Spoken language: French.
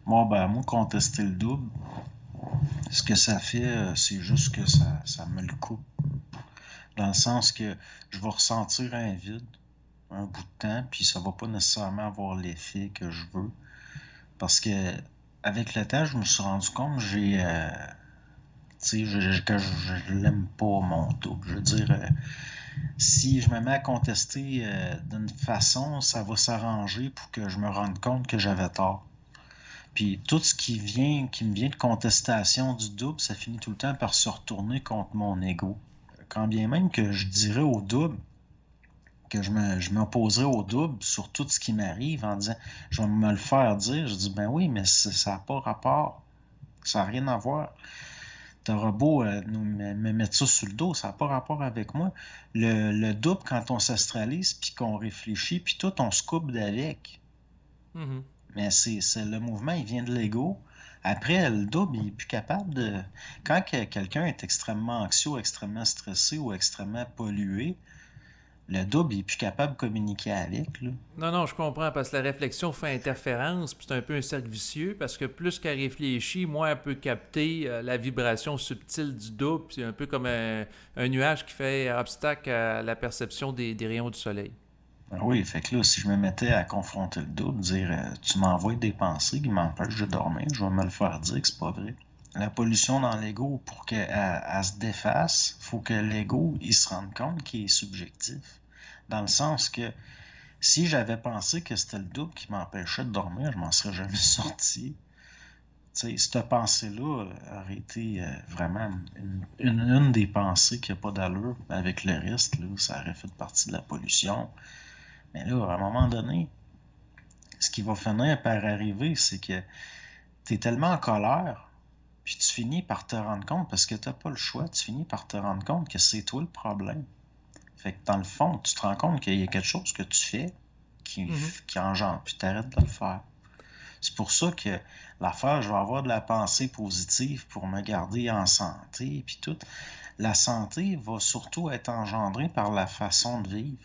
Moi, contester le double, ce que ça fait, c'est juste que ça me le coupe. Dans le sens que je vais ressentir un vide un bout de temps, puis ça va pas nécessairement avoir l'effet que je veux. Parce que avec le temps, je me suis rendu compte que je l'aime pas mon double. Je veux dire, si je me mets à contester d'une façon, ça va s'arranger pour que je me rende compte que j'avais tort. Puis tout ce qui me vient de contestation du double, ça finit tout le temps par se retourner contre mon ego. Quand bien même que je dirais au double, je m'opposerais au double sur tout ce qui m'arrive en disant, je vais me le faire dire, je dis, ben oui, mais ça n'a pas rapport, ça n'a rien à voir. T'auras beau me mettre ça sur le dos, ça n'a pas rapport avec moi. Le double, quand on s'astralise, puis qu'on réfléchit, puis tout, on se coupe d'avec. Mhm. Mais c'est le mouvement, il vient de l'ego. Après, le double, il est plus capable de... Quand quelqu'un est extrêmement anxieux, extrêmement stressé ou extrêmement pollué, le double, il est plus capable de communiquer avec, là. Non, non, je comprends, parce que la réflexion fait interférence, puis c'est un peu un cercle vicieux, parce que plus qu'elle réfléchit, moins elle peut capter la vibration subtile du double, puis c'est un peu comme un nuage qui fait obstacle à la perception des rayons du soleil. Ah oui, fait que là, si je me mettais à confronter le double, dire tu m'envoies des pensées qui m'empêchent de dormir, je vais me le faire dire que c'est pas vrai. La pollution dans l'ego, pour qu'elle elle se défasse, faut que l'ego il se rende compte qu'il est subjectif. Dans le sens que si j'avais pensé que c'était le double qui m'empêchait de dormir, je m'en serais jamais sorti. Tu sais, cette pensée-là aurait été vraiment une des pensées qui n'a pas d'allure avec le reste, là, ça aurait fait partie de la pollution. Mais là, à un moment donné, ce qui va finir par arriver, c'est que tu es tellement en colère, puis tu finis par te rendre compte, parce que tu n'as pas le choix, tu finis par te rendre compte que c'est toi le problème. Fait que dans le fond, tu te rends compte qu'il y a quelque chose que tu fais qui, Mhm. qui engendre, puis tu arrêtes de le faire. C'est pour ça que l'affaire, je vais avoir de la pensée positive pour me garder en santé, puis tout. La santé va surtout être engendrée par la façon de vivre.